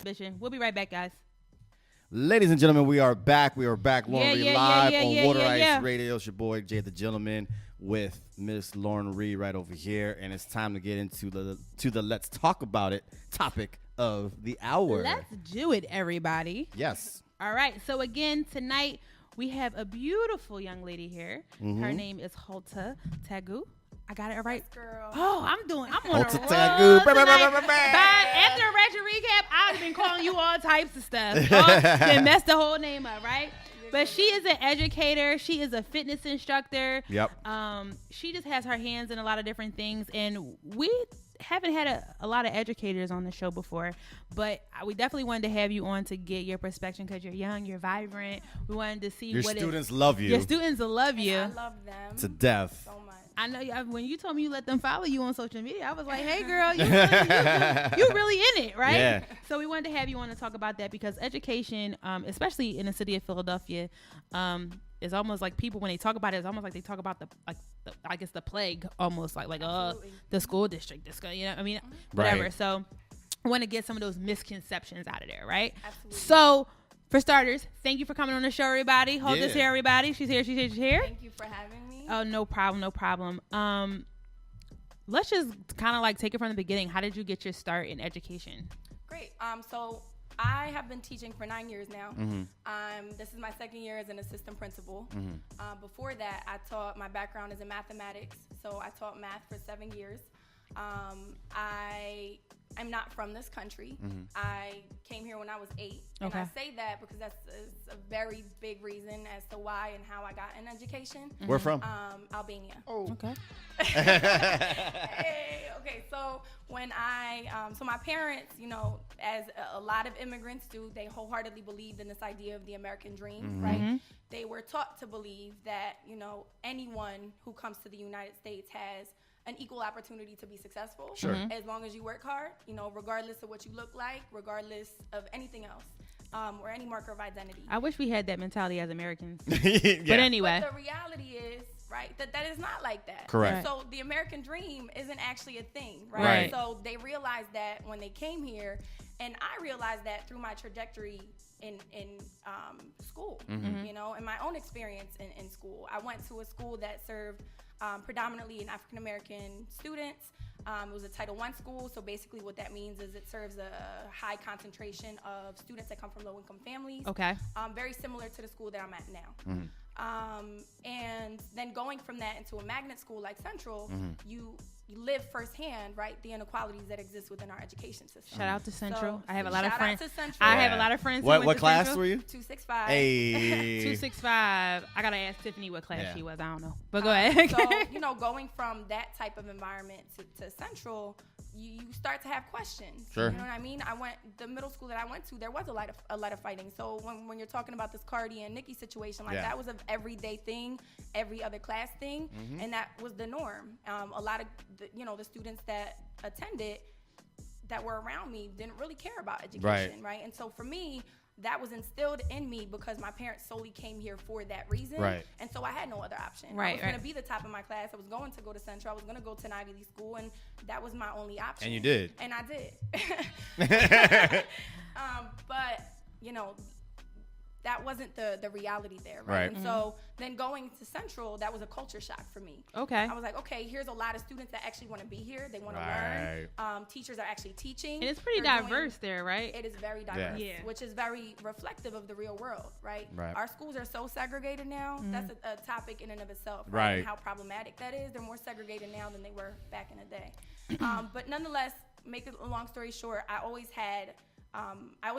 suspicion. We'll be right back, guys. Ladies and gentlemen, we are back. We are back. Lauren Reed live on Water Ice Radio. It's your boy, Jay the Gentleman, with Miss Lauren Reed right over here. And it's time to get into the Let's Talk About It topic of the hour. Let's do it, everybody. Yes. All right. So, again, tonight we have a beautiful young lady here. Mm-hmm. Her name is Holta Tegu. I got it right. Yes, girl. Oh, I'm on Holta a roll Tegu. tonight. After a ratchet recap, I've been calling you all types of stuff. Then mess the whole name up, right? But she is an educator. She is a fitness instructor. Yep. She just has her hands in a lot of different things, and we haven't had a lot of educators on the show before, but we definitely wanted to have you on to get your perspective because you're young, you're vibrant. We wanted to see your students love you. Your students will love you. I love them to death. so much. I know when you told me you let them follow you on social media, I was like, hey, girl, you really in it, right? Yeah. So we wanted to have you on to talk about that because education, especially in the city of Philadelphia, is almost like people, when they talk about it, it's almost like they talk about the plague, almost like the school district, whatever. Right. So I want to get some of those misconceptions out of there, right? Absolutely. So for starters, thank you for coming on the show, everybody. Hold this Yeah. here, everybody. She's here. Thank you for having me. Oh, no problem. Let's just kind of like take it from the beginning. How did you get your start in education? Great. So I have been teaching for 9 years now. Mm-hmm. This is my second year as an assistant principal. Mm-hmm. Before that, my background is in mathematics, so I taught math for 7 years. I'm not from this country. Mm-hmm. I came here when I was 8. And Okay. I say that because that's a very big reason as to why and how I got an education. Where from? Albania. Oh. Okay. Hey, okay, so when so my parents, as a lot of immigrants do, they wholeheartedly believed in this idea of the American dream, Mm-hmm. right? They were taught to believe that, anyone who comes to the United States has an equal opportunity to be successful. Sure. Mhm. As long as you work hard, regardless of what you look like, regardless of anything else, or any marker of identity. I wish we had that mentality as Americans. Yeah. But anyway. But the reality is, right, that is not like that. Correct. So the American dream isn't actually a thing, right? Right. So they realized that when they came here, and I realized that through my trajectory in school, Mm-hmm. in my own experience in school. I went to a school that served predominantly in African American students. It was a Title I school, so basically what that means is it serves a high concentration of students that come from low-income families. Okay. Very similar to the school that I'm at now. Mm-hmm. And then going from that into a magnet school like Central, Mm-hmm. you live firsthand, right, the inequalities that exist within our education system. Shout out to Central. So, I have a lot of shout friends. out to Central. I have a lot of friends. who What went to class Central. were you? 265. Hey. 265. I gotta ask Tiffany what class Yeah. she was. I don't know, but go ahead. So going from that type of environment to Central, you start to have questions. Sure. You know what I mean? The middle school that I went to, there was a lot of fighting. So when you're talking about this Cardi and Nikki situation, like Yeah. that was an everyday thing, every other class thing, and that was the norm. A lot of the students that attended that were around me didn't really care about education, right? And so for me, that was instilled in me because my parents solely came here for that reason. Right. And so I had no other option. Right, I was going right. to be the top of my class. I was going to go to Central. I was going to go to an Ivy League school, and that was my only option. And you did. And I did. But, that wasn't the reality there, right? Right. And so then going to Central, that was a culture shock for me. Okay. I was like, okay, here's a lot of students that actually want to be here. They want to learn. Teachers are actually teaching. And it's pretty They're diverse there, right? It is very diverse, Yeah. which is very reflective of the real world, right? Right. Our schools are so segregated now. That's a topic in and of itself, Right. And how problematic that is. They're more segregated now than they were back in the day. But nonetheless, make a long story short, I always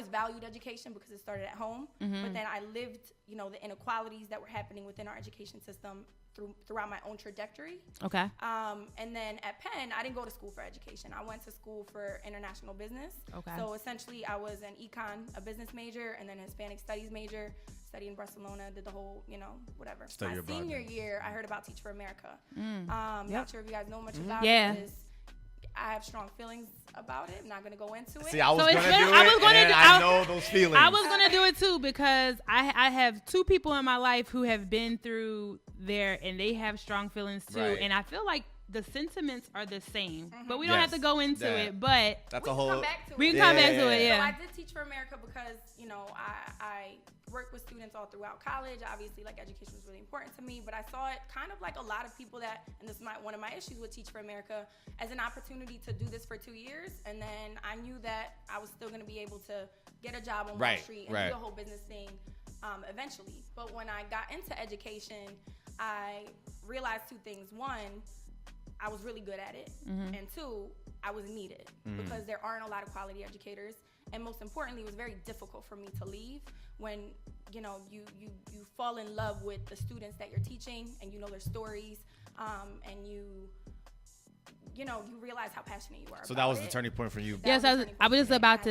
valued education because it started at home. But then I lived, the inequalities that were happening within our education system throughout my own trajectory. Okay. And then at Penn, I didn't go to school for education. I went to school for international business. Okay. So essentially, I was an a business major, and then a Hispanic studies major. Studied in Barcelona, did the whole, whatever. Study My abroad, senior then. year, I heard about Teach for America. Yep. Not sure if you guys know much about Yeah. it. I have strong feelings about it. I'm not going to go into it. See, I was So going to it's do been- it, I was gonna and do- I I- know those feelings. I was gonna do it too because I have two people in my life who have been through there and they have strong feelings too, Right. and I feel like the sentiments are the same, but we don't have to go into it. But that's a whole. We can come back to it. Yeah. So I did Teach for America because I worked with students all throughout college. Obviously, like education was really important to me, but I saw it kind of like a lot of people and this is one of my issues with Teach for America, as an opportunity to do this for 2 years, and then I knew that I was still going to be able to get a job on Wall Street and do the whole business thing eventually. But when I got into education, I realized 2 things. One, I was really good at it, and 2, I was needed because there aren't a lot of quality educators, and most importantly, it was very difficult for me to leave when you fall in love with the students that you're teaching, and you know their stories, and you realize how passionate you are. So that was the turning point for you. Yes, I was just about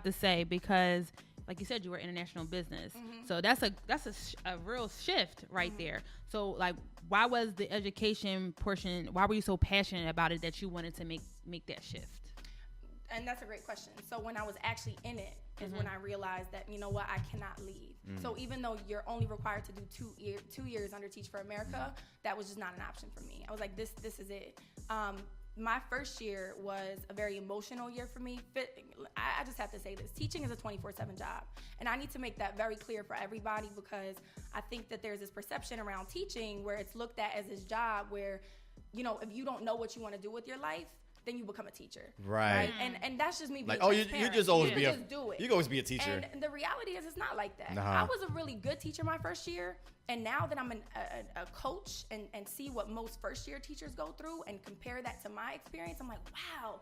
to say, because like you said, you were international business, so that's a real shift right there. So like, why was the education portion? Why were you so passionate about it that you wanted to make that shift? And that's a great question. So when I was actually in it is when I realized that, you know what, I cannot leave. So even though you're only required to do 2 years under Teach for America, that was just not an option for me. I was like, this is it. My first year was a very emotional year for me. I just have to say this. Teaching is a 24/7 job. And I need to make that very clear for everybody, because I think that there's this perception around teaching where it's looked at as this job where, if you don't know what you want to do with your life, then you become a teacher. Right. And that's just me being you just always do it. You can always be a teacher. And the reality is, it's not like that. Nah. I was a really good teacher my first year. And now that I'm a coach and see what most first year teachers go through and compare that to my experience, I'm like, wow,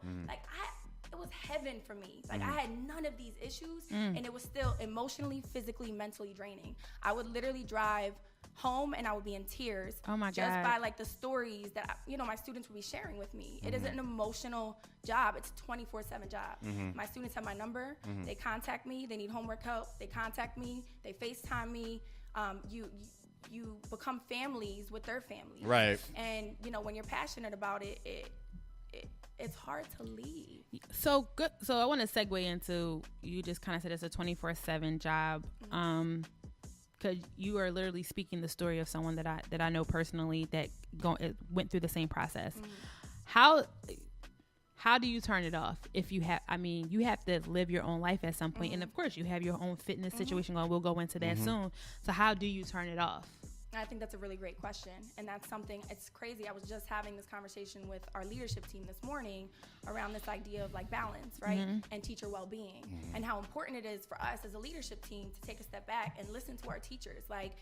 it was heaven for me. Like I had none of these issues, and it was still emotionally, physically, mentally draining. I would literally drive home and I would be in tears. Oh my God. Just by like the stories that my students would be sharing with me. It is an emotional job. It's a 24/7 job. My students have my number. They contact me. They need homework help. They contact me. They FaceTime me. You become families with their families. Right. And when you're passionate about it, it's hard to leave. So good. So I want to segue into, you just kind of said it's a 24/7 job. Because you are literally speaking the story of someone that I know personally that went through the same process. How do you turn it off? If you have, you have to live your own life at some point, and of course you have your own fitness situation going. We'll go into that soon. So how do you turn it off? I think that's a really great question, and that's something. It's crazy. I was just having this conversation with our leadership team this morning around this idea of like balance, right, and teacher well-being, and how important it is for us as a leadership team to take a step back and listen to our teachers. Like,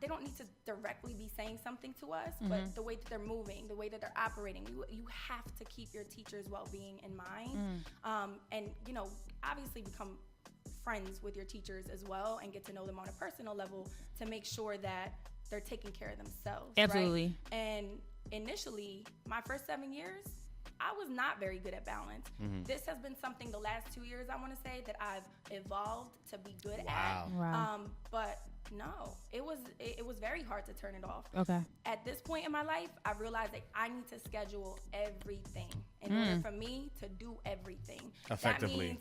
they don't need to directly be saying something to us, but the way that they're moving, the way that they're operating, you have to keep your teachers' well-being in mind, and obviously become friends with your teachers as well and get to know them on a personal level to make sure that they're taking care of themselves. Absolutely. Right? And initially, my first 7 years, I was not very good at balance. This has been something the last 2 years, I want to say, that I've evolved to be good at. Wow. But no, it was very hard to turn it off. Okay. At this point in my life, I realized that I need to schedule everything in order for me to do everything effectively.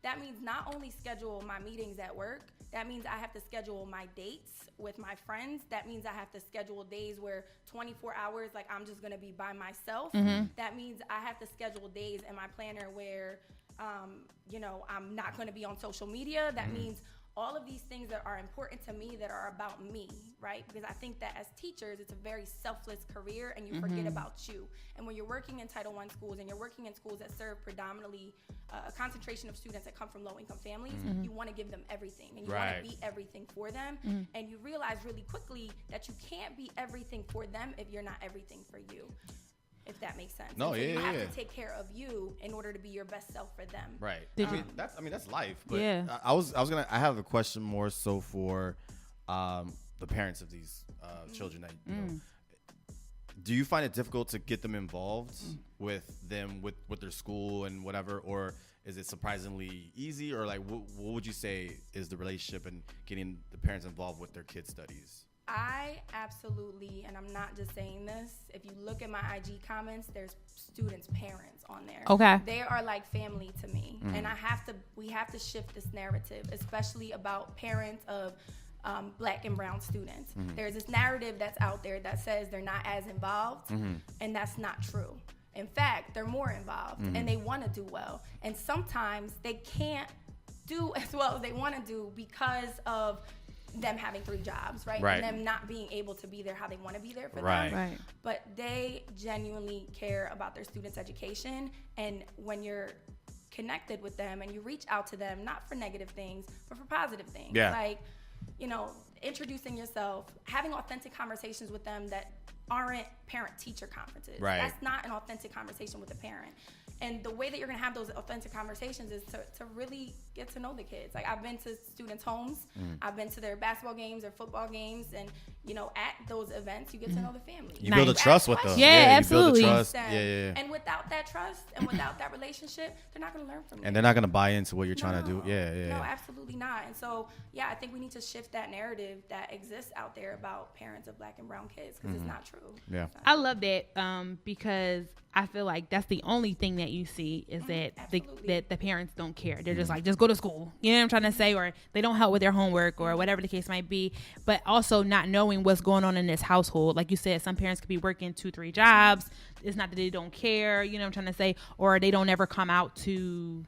That means not only schedule my meetings at work. That means I have to schedule my dates with my friends. That means I have to schedule days where 24 hours, like I'm just gonna be by myself. That means I have to schedule days in my planner where, I'm not gonna be on social media. That means all of these things that are important to me, that are about me, right? Because I think that as teachers, it's a very selfless career, and you forget about you. And when you're working in Title I schools, and you're working in schools that serve predominantly a concentration of students that come from low-income families, you want to give them everything, and you want to be everything for them. And you realize really quickly that you can't be everything for them if you're not everything for you. If that makes sense. No, you have to take care of you in order to be your best self for them. Right. That's life. But I have a question more so for the parents of these children that do you find it difficult to get them involved with their school and whatever, or is it surprisingly easy, or like what would you say is the relationship and getting the parents involved with their kids' studies? I absolutely, and I'm not just saying this, if you look at my IG comments, there's students' parents on there. Okay. They are like family to me. And we have to shift this narrative, especially about parents of Black and brown students. There's this narrative that's out there that says they're not as involved, and that's not true. In fact, they're more involved, and they want to do well. And sometimes they can't do as well as they want to do because of them having 3 jobs, right? And them not being able to be there how they want to be there for them. Right. But they genuinely care about their students' education, and when you're connected with them and you reach out to them, not for negative things, but for positive things. Like, you know, introducing yourself, having authentic conversations with them that aren't parent-teacher conferences. That's not an authentic conversation with a parent. And the way that you're going to have those authentic conversations is to really get to know the kids. Like, I've been to students' homes. I've been to their basketball games, their football games. And, you know, at those events, you get to know the family. You build a trust with them. Yeah, absolutely. You build a trust. Yeah. And without that trust and without that relationship, they're not going to learn from you. And they're not going to buy into what you're trying to do. No, absolutely not. And so, yeah, I think we need to shift that narrative that exists out there about parents of Black and brown kids, because it's not true. Yeah. I love that because I feel like that's the only thing that you see is that the parents don't care. They're just like, just go to school. You know what I'm trying to say? Or they don't help with their homework or whatever the case might be. But also not knowing what's going on in this household. Like you said, some parents could be working 2-3 jobs. It's not that they don't care. You know what I'm trying to say? Or they don't ever come out to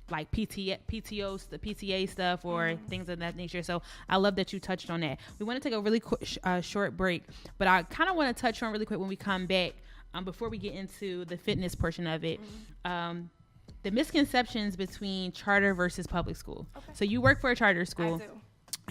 like PTOs, the PTA stuff or things of that nature. So I love that you touched on that. We want to take a really quick, short break, but I kind of want to touch on really quick when we come back. Before we get into the fitness portion of it, the misconceptions between charter versus public school. Okay. So you work for a charter school. I do.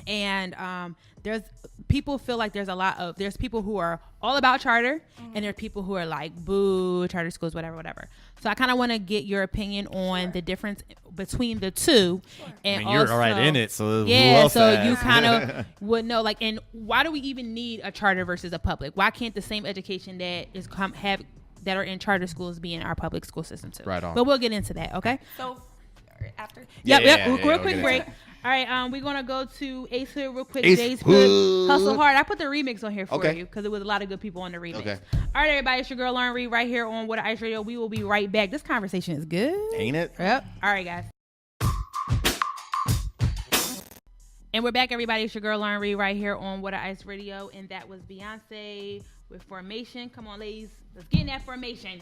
And there's people feel like there's people who are all about charter and there are people who are like, boo, charter schools, whatever. So I kind of want to get your opinion on the difference between the two. Sure. And I mean, you're right in it, so who else so you kind of would know, like, and why do we even need a charter versus a public? Why can't the same education that is that are in charter schools be in our public school system too? Right on. But we'll get into that, okay? So after. Yep. Real quick break. All right, we're going to go to Ace Hood real quick. Jay's Good. Hustle Hard. I put the remix on here for you because there was a lot of good people on the remix. Okay. All right, everybody. It's your girl, Lauren Reed, right here on What Ice Radio. We will be right back. This conversation is good. Ain't it? Yep. All right, guys. And we're back, everybody. It's your girl, Lauren Reed, right here on What Ice Radio. And that was Beyonce with Formation. Come on, ladies. Let's get in that formation.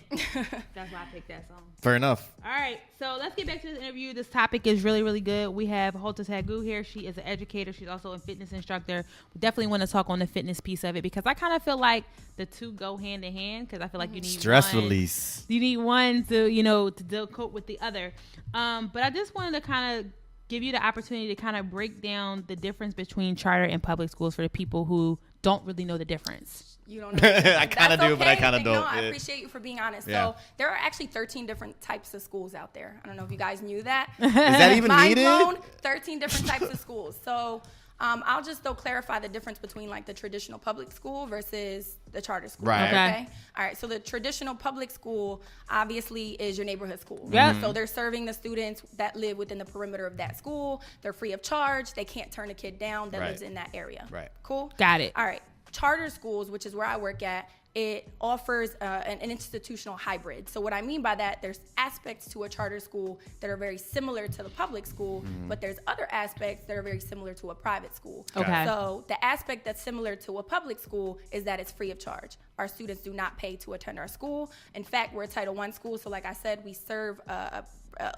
That's why I picked that song. Fair enough. All right. So let's get back to this interview. This topic is really, really good. We have Holta Tegu here. She is an educator. She's also a fitness instructor. We definitely want to talk on the fitness piece of it because I kind of feel like the two go hand in hand because I feel like you need stress release. You need one to cope with the other. But I just wanted to kind of give you the opportunity to kind of break down the difference between charter and public schools for the people who don't really know the difference. You don't know. I kind of do, but I kind of don't. No, I appreciate you for being honest. Yeah. So there are actually 13 different types of schools out there. I don't know if you guys knew that. Is that even needed? Mind blown, 13 different types of schools. So I'll just clarify the difference between like the traditional public school versus the charter school. Right. Okay. All right. So the traditional public school obviously is your neighborhood school. Yeah. So they're serving the students that live within the perimeter of that school. They're free of charge. They can't turn a kid down that lives in that area. Right. Cool. Got it. All right. Charter schools, which is where I work at, it offers an institutional hybrid. So what I mean by that, there's aspects to a charter school that are very similar to the public school, but there's other aspects that are very similar to a private school. Okay. So the aspect that's similar to a public school is that it's free of charge. Our students do not pay to attend our school. In fact, we're a Title I school, so like I said, we serve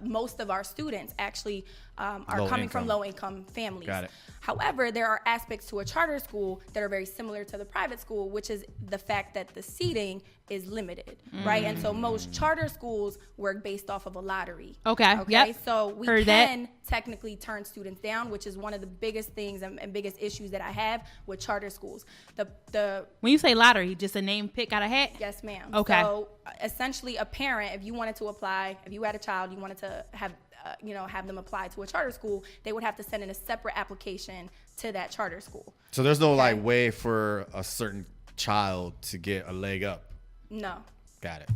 most of our students actually are coming from low-income families. Got it. However, there are aspects to a charter school that are very similar to the private school, which is the fact that the seating is limited, right? And so most charter schools work based off of a lottery. Okay. Yep. So we can technically turn students down, which is one of the biggest things and biggest issues that I have with charter schools. When you say lottery, just a name pick out of hat? Yes, ma'am. Okay. So essentially, a parent, if you wanted to apply, if you had a child, you wanted to have them apply to a charter school, they would have to send in a separate application to that charter school. So there's no way for a certain child to get a leg up. No. Got it.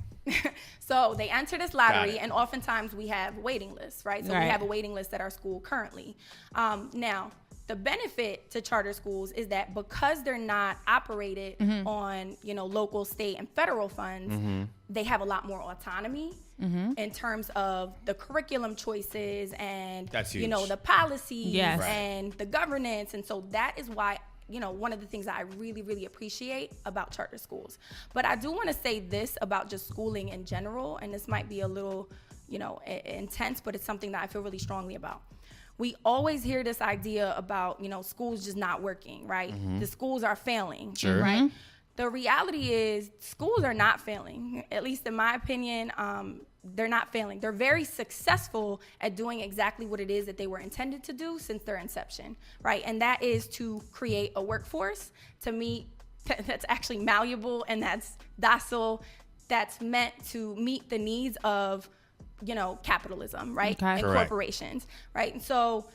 So they enter this lottery, and oftentimes we have waiting lists, right? So Right. we have a waiting list at our school currently. Now, the benefit to charter schools is that because they're not operated on, local, state, and federal funds, they have a lot more autonomy in terms of the curriculum choices and, That's huge. the policies Yes. Right. and the governance. And so that is why, one of the things that I really, really appreciate about charter schools. But I do want to say this about just schooling in general, and this might be a little, intense, but it's something that I feel really strongly about. We always hear this idea about, schools just not working, right? The schools are failing, Sure. right? The reality is schools are not failing, at least in my opinion. They're not failing. They're very successful at doing exactly what it is that they were intended to do since their inception, right? And that is to create a workforce that's actually malleable and that's docile, that's meant to meet the needs of, capitalism, right? Okay. And Correct. corporations, right? And so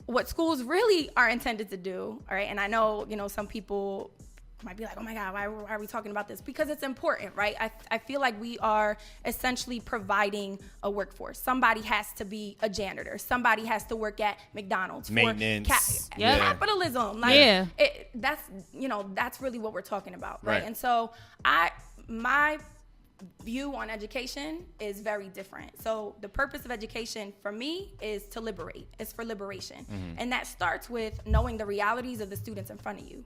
what schools really are intended to do, all right? And I know, some people might be like, oh my God, why are we talking about this? Because it's important, right? I feel like we are essentially providing a workforce. Somebody has to be a janitor. Somebody has to work at McDonald's. Maintenance. Capitalism. Like, Yeah. That's really what we're talking about, right? Right. And so my view on education is very different. So the purpose of education for me is to liberate. It's for liberation. And that starts with knowing the realities of the students in front of you,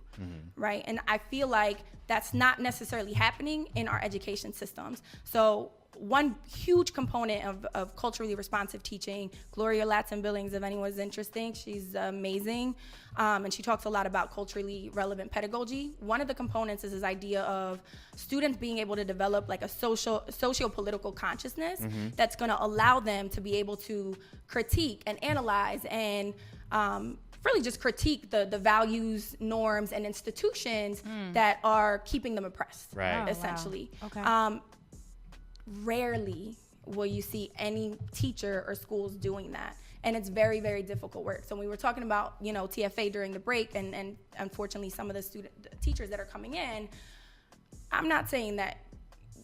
right? And I feel like that's not necessarily happening in our education systems. So one huge component of culturally responsive teaching, Gloria Latson-Billings, if anyone's interested, she's amazing. And she talks a lot about culturally relevant pedagogy. One of the components is this idea of students being able to develop like a socio-political consciousness that's going to allow them to be able to critique and analyze and really just critique the values, norms, and institutions that are keeping them oppressed, Right. essentially. Wow. Okay. Rarely will you see any teacher or schools doing that. And it's very, very difficult work. So we were talking about, TFA during the break and unfortunately some of the teachers that are coming in, I'm not saying that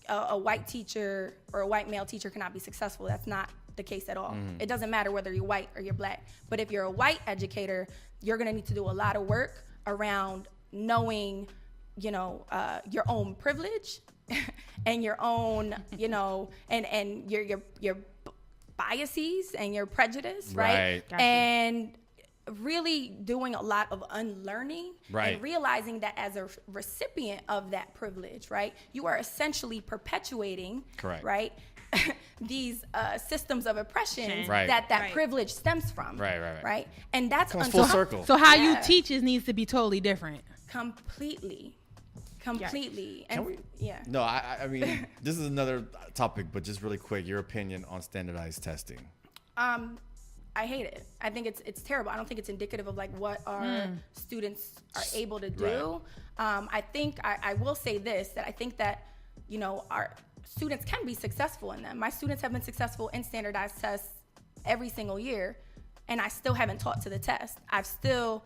a white teacher or a white male teacher cannot be successful. That's not the case at all. It doesn't matter whether you're white or you're black. But if you're a white educator, you're gonna need to do a lot of work around knowing, your own privilege and your own, and your biases and your prejudice, right? Gotcha. And really doing a lot of unlearning Right. and realizing that as a recipient of that privilege, right, you are essentially perpetuating, Correct. right, these systems of oppression Right. that Right. privilege stems from, Right. And that's Comes full circle. So how you Yeah. teach needs to be totally different. completely. Can we? Yeah. No, I mean, this is another topic, but just really quick, your opinion on standardized testing. I hate it. I think it's terrible. I don't think it's indicative of like what our students are able to do. I think I will say this, that I think that, our students can be successful in them. My students have been successful in standardized tests every single year, and I still haven't taught to the test. I've still,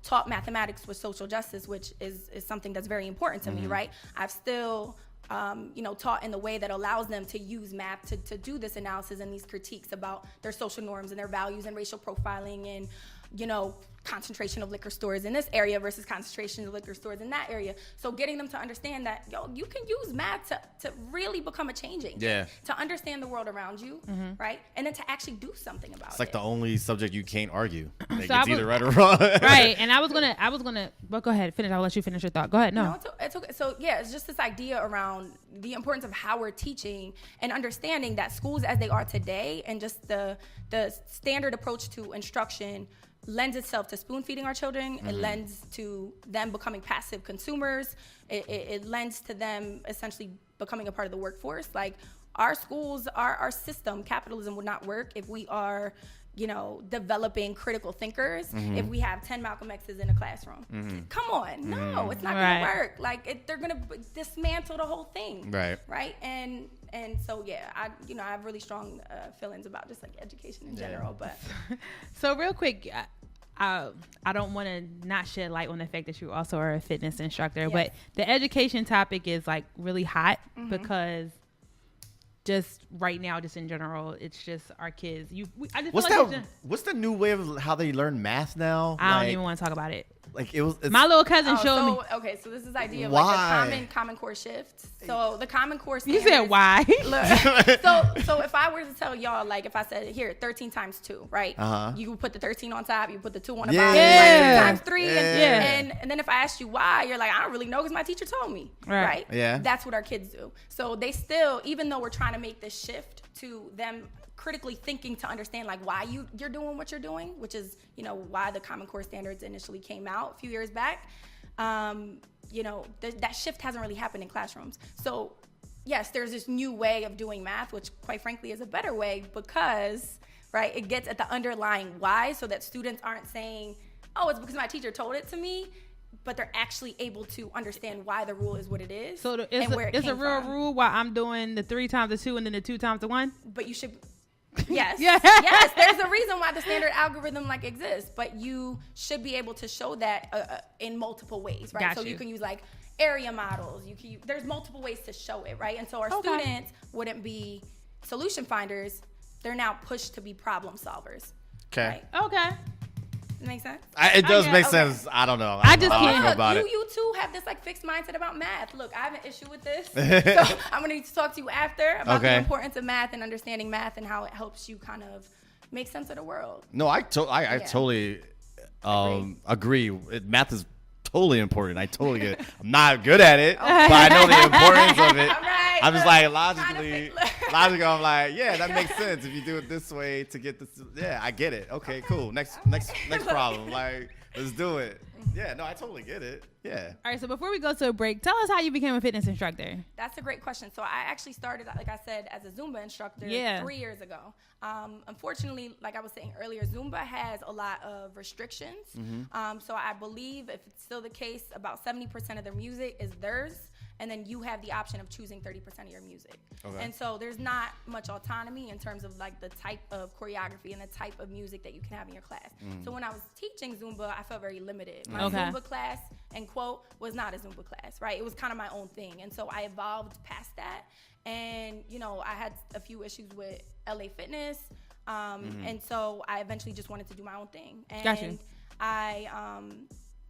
taught mathematics with social justice, which is something that's very important to me, right? I've still, taught in the way that allows them to use math to do this analysis and these critiques about their social norms and their values and racial profiling and, concentration of liquor stores in this area versus concentration of liquor stores in that area. So getting them to understand that, you can use math to really become a change agent. Yeah. To understand the world around you, right? And then to actually do something about it. It's like the only subject you can't argue. Like, So I it's was- either right or wrong. Right. And I was gonna, but go ahead, finish. I'll let you finish your thought. Go ahead. No. It's okay. So yeah, it's just this idea around the importance of how we're teaching and understanding that schools as they are today and just the standard approach to instruction lends itself to spoon feeding our children. It lends to them becoming passive consumers. It lends to them essentially becoming a part of the workforce. Like our schools, our system, capitalism would not work if we are, developing critical thinkers, if we have 10 Malcolm X's in a classroom. Come on. No, it's not Right. going to work. Like they're going to dismantle the whole thing. Right. Right. And so, yeah, I have really strong feelings about just like education in general, but So real quick, I don't want to not shed light on the fact that you also are a fitness instructor, Yes. but the education topic is like really hot because just right now, just in general, it's just our kids. I just What's the new way of how they learn math now? I don't even want to talk about it. Like it's my little cousin showed me. Okay, so this is the idea of Why? like the common core shift. So the common core You standards, said why? Look, so if I were to tell y'all, like if I said here 13 times 2, right? You put the 13 on top, you put the 2 on the bottom, Yeah. like 2 times 3, and then if I asked you why, you're like, I don't really know because my teacher told me, right? Yeah. That's what our kids do. So they still, even though we're trying to make this shift to them critically thinking to understand like why you're doing what you're doing, which is, you know, why the Common Core standards initially came out a few years back. You know, that shift hasn't really happened in classrooms. So yes, there's this new way of doing math, which quite frankly is a better way because, right, it gets at the underlying why so that students aren't saying, oh, it's because my teacher told it to me, but they're actually able to understand why the rule is what it is. So it's a real rule why I'm doing the 3 times the 2 and then the 2 times the 1. But you should, yes, yes. There's a reason why the standard algorithm like exists, but you should be able to show that in multiple ways, right? Got So you can use like area models. There's multiple ways to show it, right? And so our students wouldn't be solution finders. They're now pushed to be problem solvers. Okay. Right? Okay. It makes sense? It does make sense. I don't know. I just can't Look, about it. You two have this like fixed mindset about math. Look, I have an issue with this. So I'm going to need to talk to you after about the importance of math and understanding math and how it helps you kind of make sense of the world. No, I totally agree. Math is totally important. I totally get it. I'm not good at it, but I know the importance of it. Right, I'm just like logically, I'm like, yeah, that makes sense if you do it this way to get this. Yeah, I get it. Okay, cool. Next problem. Like, let's do it. Yeah, no, I totally get it. Yeah. All right, so before we go to a break, tell us how you became a fitness instructor. That's a great question. So I actually started, like I said, as a Zumba instructor 3 years ago. Unfortunately, like I was saying earlier, Zumba has a lot of restrictions. So I believe, if it's still the case, about 70% of their music is theirs. And then you have the option of choosing 30% of your music. Okay. And so there's not much autonomy in terms of like the type of choreography and the type of music that you can have in your class. So when I was teaching Zumba, I felt very limited. My Zumba class, end quote, was not a Zumba class, right? It was kind of my own thing. And so I evolved past that. And, you know, I had a few issues with LA Fitness. And so I eventually just wanted to do my own thing. And gotcha. I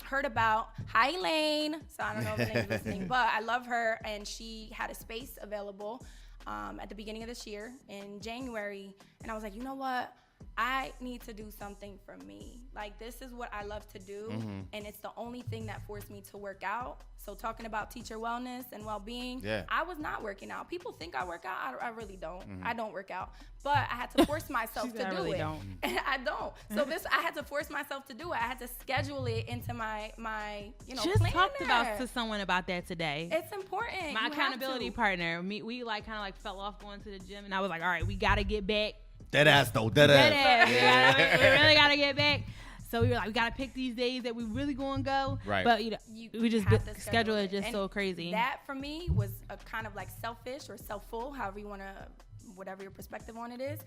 heard about Lane, so I don't know if Lane's listening, but I love her, and she had a space available at the beginning of this year in January, and I was like, you know what? I need to do something for me. Like, this is what I love to do, and it's the only thing that forced me to work out. So talking about teacher wellness and well-being, I was not working out. People think I work out. I really don't. I don't work out. But I had to force myself to do it. And I don't. So I had to force myself to do it. I had to schedule it into my just planner. talked to someone about that today. It's important. My accountability partner, we like kind of like fell off going to the gym, and I was like, all right, we got to get back. Dead ass though. Dead ass. We really got to get back. So we were like, we got to pick these days that we really going to go. Right. But, you know, we just schedule it just so crazy. That for me was a kind of like selfish or self-full, however you want to, whatever your perspective on it is,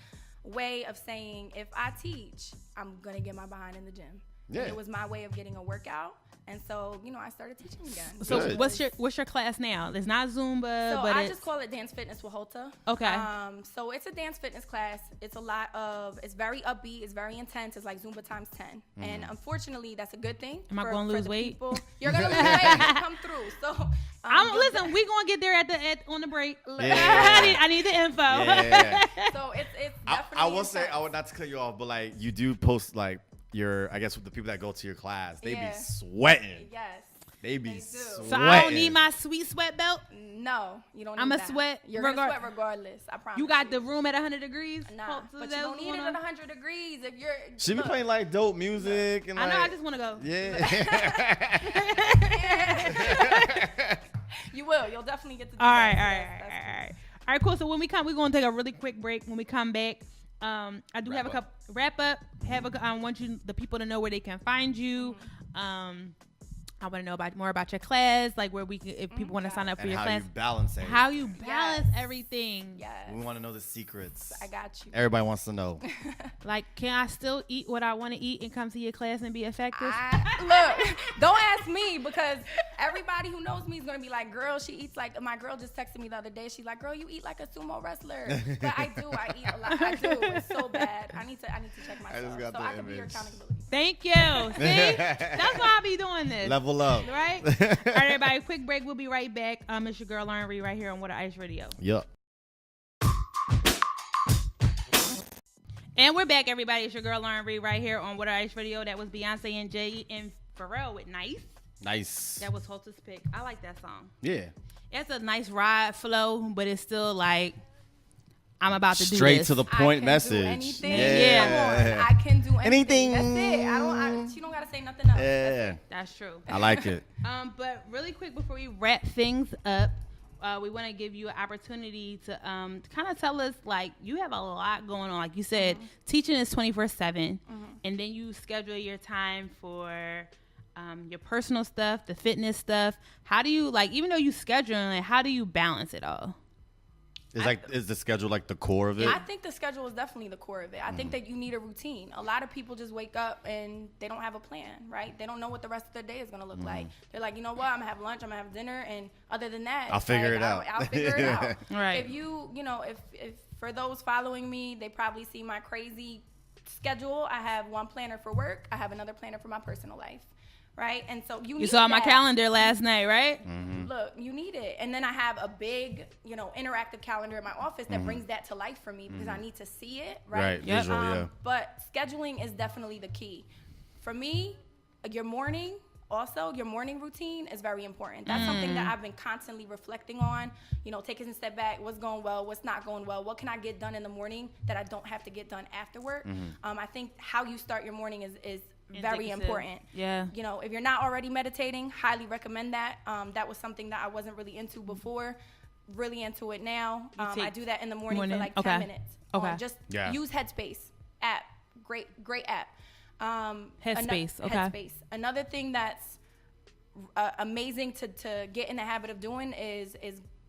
way of saying, if I teach, I'm going to get my behind in the gym. Yeah. And it was my way of getting a workout. And so, you know, I started teaching again. So what's your class now? It's not Zumba, so but I just call it Dance Fitness with Holta. Okay. So it's a dance fitness class. It's it's very upbeat. It's very intense. It's like Zumba times 10. And unfortunately, that's a good thing. Am I going to lose weight? You're going to lose weight. You come through. So listen, we're going to get there on the break. Yeah. I need the info. Yeah. So it's definitely I will say, I would not to cut you off, but like you do post like I guess with the people that go to your class, they be sweating. Yes. They be sweating. So I don't need my sweet sweat belt? No, you don't need I'm a that. sweat. You're going to sweat regardless. I promise. You got the room at 100 degrees? Nah, but you don't need it at 100 degrees. If you're... She be playing like dope music. And I know, I just want to go. Yeah. You will. You'll definitely get to do All that. All right, cool. So when we come, we're going to take a really quick break. When we come back, I do have a couple wrap up. I want the people to know where they can find you. I want to know more about your class, like where we can, if people want to sign up for your class. How you balance everything. Yes. We want to know the secrets. I got you. Everybody wants to know. Like, can I still eat what I want to eat and come to your class and be effective? Look, don't ask me, because everybody who knows me is going to be like, girl, she eats like, my girl just texted me the other day. She's like, girl, you eat like a sumo wrestler. But I do. I eat a lot. I do. It's so bad. I need to check myself. So I can be your accountability. Thank you. See? That's why I be doing this. Level up. Right? All right, everybody. Quick break. We'll be right back. It's your girl, Lauren Reed, right here on Water Ice Radio. Yup. And we're back, everybody. It's your girl, Lauren Reed, right here on Water Ice Radio. That was Beyonce and Jay and Pharrell with Nice. Nice. That was Holta's pick. I like that song. Yeah. It's a nice ride flow, but it's still like, I'm about to do this. Straight to the point message. Do anything. Yeah. I can do anything. That's it. She don't got to say nothing else. Yeah. That's true. I like it. But really quick before we wrap things up, we want to give you an opportunity to kind of tell us, like, you have a lot going on. Like you said, teaching is 24/7, and then you schedule your time for your personal stuff, the fitness stuff. How do you, like, even though you schedule it, how do you balance it all? Is the schedule like the core of it? I think the schedule is definitely the core of it. I think that you need a routine. A lot of people just wake up and they don't have a plan, right? They don't know what the rest of their day is going to look like. They're like, you know what? I'm going to have lunch, I'm going to have dinner, and other than that, I'll figure it out. I'll figure it out. Right. If if for those following me, they probably see my crazy schedule. I have one planner for work. I have another planner for my personal life. Right? And so you saw my calendar last night, right? Look, you need it. And then I have a big, interactive calendar in my office that brings that to life for me, because I need to see it, right? Right, visual, yeah. But scheduling is definitely the key. For me, your morning routine is very important. That's something that I've been constantly reflecting on, taking a step back, what's going well, what's not going well, what can I get done in the morning that I don't have to get done after work. I think how you start your morning is very important. Yeah. If you're not already meditating, highly recommend that. That was something that I wasn't really into before. Really into it now. I do that in the morning for like 10 minutes. Okay. Use Headspace app. Great app. Headspace. Okay. Headspace. Another thing that's amazing to get in the habit of doing is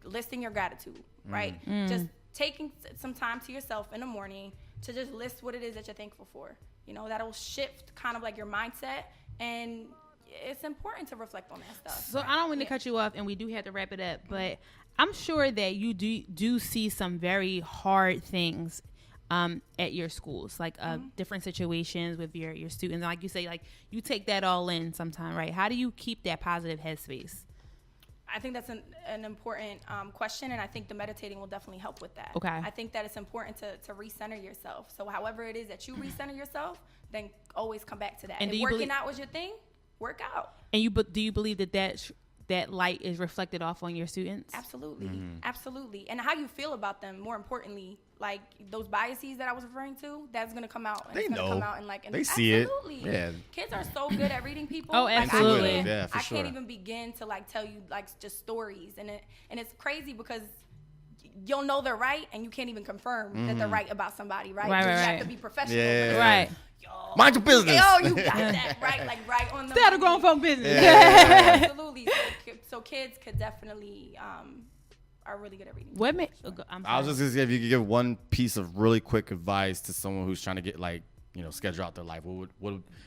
listing your gratitude. Right. Just taking some time to yourself in the morning to just list what it is that you're thankful for. That'll shift kind of like your mindset, and it's important to reflect on that stuff. So I don't want to cut you off, and we do have to wrap it up, but I'm sure that you do see some very hard things at your schools, like different situations with your students. Like you say, like you take that all in sometime, right? How do you keep that positive headspace? I think that's an important question, and I think the meditating will definitely help with that. Okay. I think that it's important to recenter yourself. So however it is that you recenter yourself, then always come back to that. And if working out was your thing, work out. And do you believe that light is reflected off on your students? Absolutely. Absolutely. And how you feel about them, more importantly, like those biases that I was referring to, that's going to come out. And they it's know. Come out and like, and they see absolutely. it. Yeah. Kids are so good at reading people. Oh, absolutely. I can't even begin to like tell you like just stories. And it's crazy because you'll know they're right and you can't even confirm that they're right about somebody, right? Right, you right, have right. to be professional. Yeah. Right. Yo, mind your business. Yo, you got that right, like right on the. Stay out of grown folk business. Yeah. Absolutely. So kids could definitely are really good at reading. I was just gonna say, if you could give one piece of really quick advice to someone who's trying to get schedule out their life, what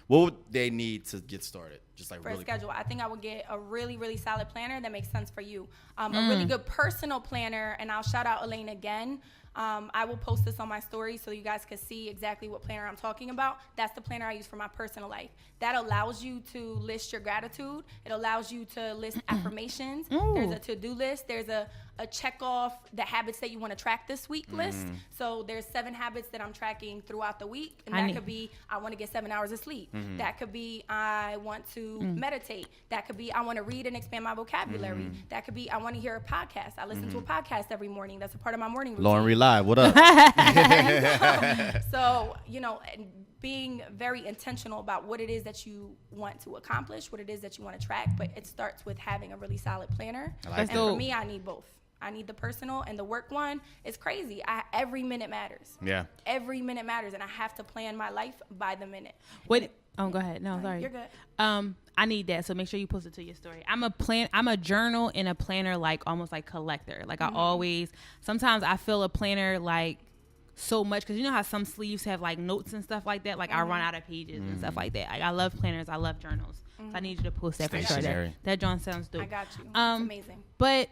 would they need to get started? Just like for really a schedule, I think I would get a really, really solid planner that makes sense for you. A really good personal planner, and I'll shout out Elaine again. I will post this on my story so you guys can see exactly what planner I'm talking about. That's the planner I use for my personal life. That allows you to list your gratitude. It allows you to list affirmations. There's a to-do list. There's a check off the habits that you want to track this week list. So there's 7 habits that I'm tracking throughout the week. And that could be, I want to get 7 hours of sleep. That could be, I want to meditate. That could be, I want to read and expand my vocabulary. That could be, I want to hear a podcast. I listen to a podcast every morning. That's a part of my morning routine. Lauren Live, what up? So, being very intentional about what it is that you want to accomplish, what it is that you want to track, but it starts with having a really solid planner. And for me, I need both. I need the personal, and the work one is crazy. Every minute matters. Yeah. Every minute matters, and I have to plan my life by the minute. Oh, go ahead. No, sorry. You're good. I need that, so make sure you post it to your story. I'm a journal and a planner, like almost like collector. Like I always, sometimes I feel a planner like so much, because you know how some sleeves have like notes and stuff like that. Like I run out of pages and stuff like that. Like I love planners, I love journals. So I need you to post that for sure. That John sounds dope. I got you. It's amazing. But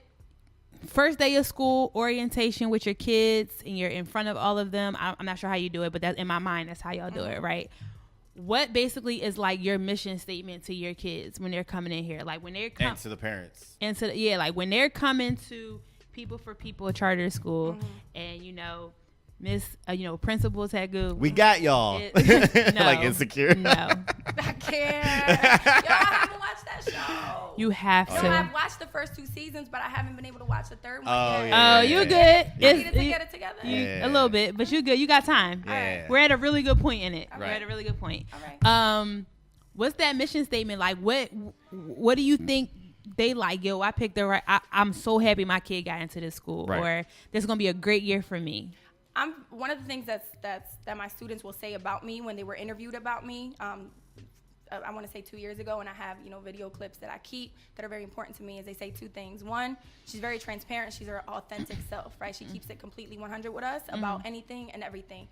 first day of school, orientation with your kids, and you're in front of all of them. I'm not sure how you do it, but that's in my mind. That's how y'all do it, right? What basically is like your mission statement to your kids when they're coming in here? Like when they're and to the parents. And to like when they're coming to People for People charter school, and Miss, Principal Tegu. We got y'all. No, like insecure. No, I can't. Y'all haven't watched that show. You have to. I've watched the first 2 seasons, but I haven't been able to watch the third one. Oh, you're good. You needed to get it together. A little bit, but you're good. You got time. Yeah. We're at a really good point in it. Right. We're at a really good point. All right. What's that mission statement like? What do you think they like? Yo, I picked the right. I'm so happy my kid got into this school, or this is gonna be a great year for me. One of the things that my students will say about me when they were interviewed about me. I want to say 2 years ago, and I have video clips that I keep that are very important to me. Is they say 2 things. One, she's very transparent. She's her authentic self, right? She keeps it completely 100 with us about anything and everything.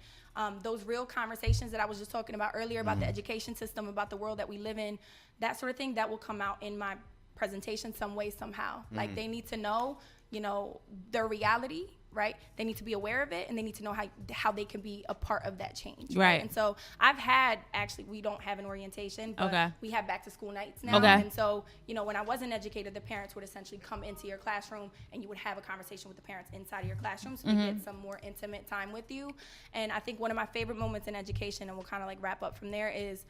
Those real conversations that I was just talking about earlier about the education system, about the world that we live in, that sort of thing, that will come out in my presentation some way, somehow. Like they need to know, their reality. Right, they need to be aware of it, and they need to know how they can be a part of that change. Right, and so we don't have an orientation, but we have back to school nights now. And so when I was an educator, the parents would essentially come into your classroom, and you would have a conversation with the parents inside of your classroom, so they get some more intimate time with you. And I think one of my favorite moments in education, and we'll kind of like wrap up from there, is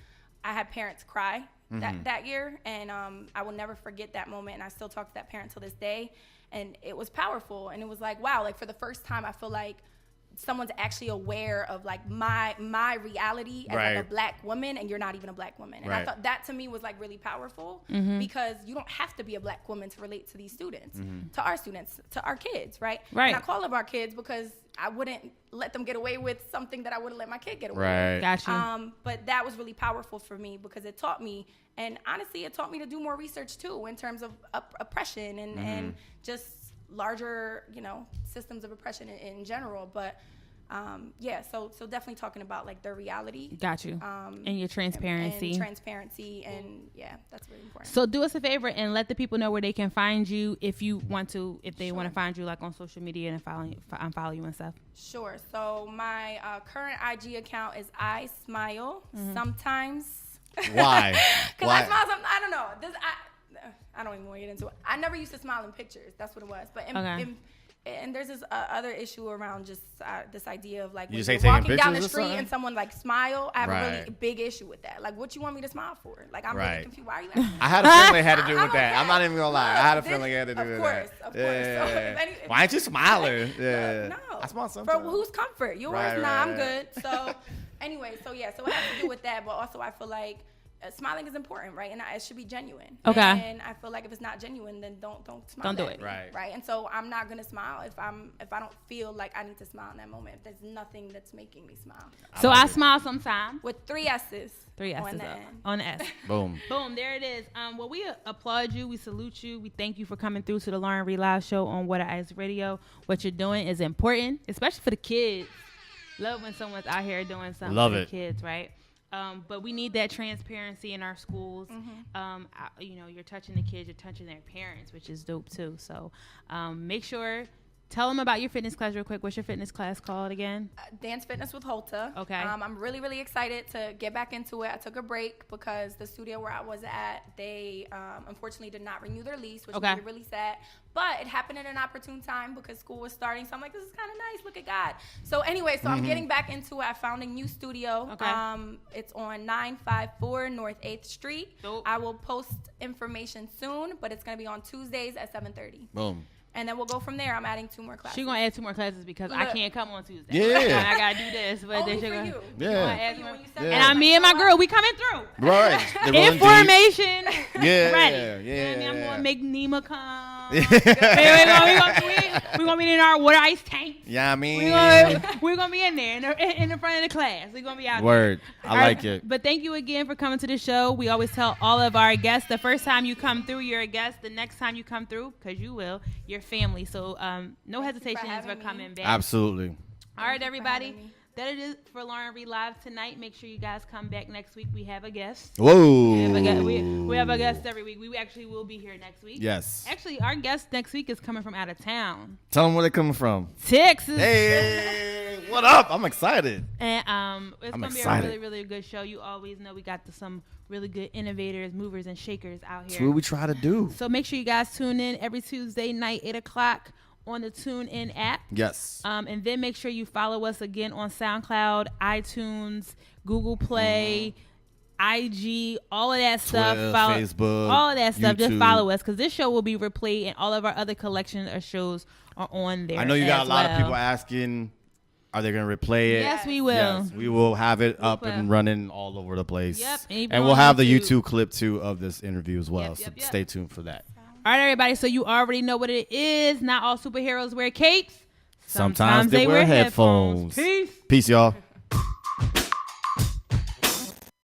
I had parents cry that year, and I will never forget that moment, and I still talk to that parent till this day. And it was powerful, and it was like, wow, like for the first time, I feel like someone's actually aware of like my reality as like a black woman, and you're not even a black woman. And I thought that to me was like really powerful, because you don't have to be a black woman to relate to these students, to our students, to our kids, right? And I call them our kids because I wouldn't let them get away with something that I wouldn't let my kid get away with. Gotcha. But that was really powerful for me, because it taught me, and honestly, it taught me to do more research too, in terms of oppression and just larger, systems of oppression in general. But so definitely talking about like their reality. Got you. And your transparency. And that's really important. So do us a favor and let the people know where they can find you if they want to find you like on social media and follow you and stuff. Sure. So my current IG account is I Smile sometimes. Why? Because I smile sometimes. I don't know. I don't even want to get into it. I never used to smile in pictures. That's what it was. But and there's this other issue around just this idea of like when you're walking down the street and someone like smile. I have a really big issue with that. Like, what you want me to smile for? Like, I'm really confused. Why are you asking me? I had a feeling it had to do with that. I'm not even gonna lie. I had a feeling it had to do with that. Of course. So why aren't you smiling? No. I smile sometimes. For whose comfort? Yours? I'm good. So anyway, so it has to do with that. But also, I feel like smiling is important, right? And it should be genuine. Okay. And I feel like if it's not genuine, then don't smile. Don't do it. Right. And so I'm not gonna smile if I don't feel like I need to smile in that moment. If there's nothing that's making me smile. So I smile sometimes with 3 S's. 3 S's on the end. On the S. Boom. Boom. There it is. Well, we applaud you. We salute you. We thank you for coming through to the Lauren Reed Live Show on What I Ask Radio. What you're doing is important, especially for the kids. Love when someone's out here doing something for the kids, right? But we need that transparency in our schools. You're touching the kids, you're touching their parents, which is dope too. So make sure, tell them about your fitness class real quick. What's your fitness class called again? Dance Fitness with Holta. Okay. I'm really, really excited to get back into it. I took a break because the studio where I was at, they unfortunately did not renew their lease, which made me really sad. But it happened at an opportune time because school was starting. So I'm like, this is kind of nice. Look at God. So anyway, I'm getting back into it. I found a new studio. Okay. It's on 954 North 8th Street. Dope. I will post information soon, but it's going to be on Tuesdays at 7:30. Boom. And then we'll go from there. I'm adding 2 more classes. She's going to add 2 more classes because I can't come on Tuesday. Yeah. I got to do this. But only for you. Yeah. And me and my girl, we coming through. Right. Information. Yeah. Right. Yeah. I'm going to make Nima come. We're gonna be in our water ice tank. Yeah, I mean, we're gonna be in there in the front of the class. We're gonna be out Word. there. I like it. But thank you again for coming to the show. We always tell all of our guests, the first time you come through, you're a guest. The next time you come through, because you will, you're family. So no hesitation for coming back. Absolutely. All right, everybody. That it is for Lauren Reed Live tonight. Make sure you guys come back next week. We have a guest. Whoa. We have a guest every week. We actually will be here next week. Yes. Actually, our guest next week is coming from out of town. Tell them where they're coming from. Texas. Hey, what up? I'm excited. And it's going to be a really, really good show. You always know we got some really good innovators, movers, and shakers out here. That's what we try to do. So make sure you guys tune in every Tuesday night, 8 o'clock. On the TuneIn app. Yes. And then make sure you follow us again on SoundCloud, iTunes, Google Play, IG, all of that stuff. Twitter, follow, Facebook, all of that stuff. YouTube. Just follow us because this show will be replayed and all of our other collection of shows are on there. I know you got a lot of people asking, are they going to replay it? Yes, we will. Yes, we will have it up and running all over the place. Yep. And we'll have the YouTube clip too of this interview as well. Yep. So stay tuned for that. All right, everybody. So you already know what it is. Not all superheroes wear capes. Sometimes they wear headphones. Peace. Peace, y'all.